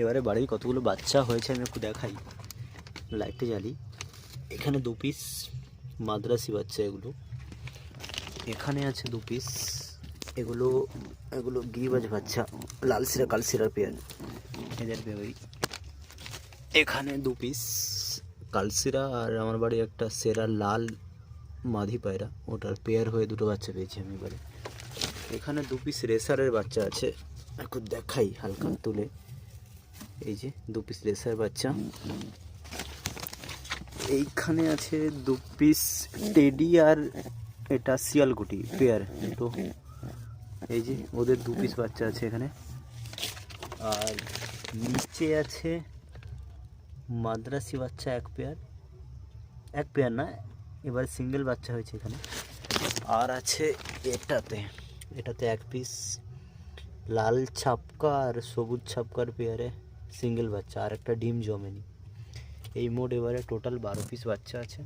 এবারে বাড়ির কতগুলো বাচ্চা হয়েছে আমি একটু দেখাই। লাইটটা জ্বালি। এখানে 2 পিস মাদ্রাসি বাচ্চা এগুলো। এখানে আছে 2 পিস, এগুলো এগুলো গিরিবাজ বাচ্চা, লাল সিরা কাল সিরার পেয়ার, এদের বেবি। এখানে 2 পিস কালসিরা, আর আমার বাড়ি একটা সেরা লাল মাদি পায়রা, ওটার পেয়ার হয়ে 2টো বাচ্চা পেয়েছি আমি এবারে। এখানে 2 পিস রেসারের বাচ্চা আছে, এখন দেখাই হালকা তুলে। এই যে 2 পিস রেসার বাচ্চা। এইখানে আছে 2 পিস টেডি, আর এটা শিয়ালকুটি পেয়ার দুটো। এই যে ওদের 2 পিস বাচ্চা আছে এখানে। আর নিচে আছে মাদ্রাসি বাচ্চা এক পেয়ার না, এবার সিঙ্গেল বাচ্চা হয়েছে এখানে। আর আছে এটাতে 1 পিস লাল ছাপকা আর সবুজ ছাপকার পেয়ারে সিঙ্গেল বাচ্চা, আর একটা ডিম জমেনি। এই মোট এবারে টোটাল 12 পিস বাচ্চা আছে।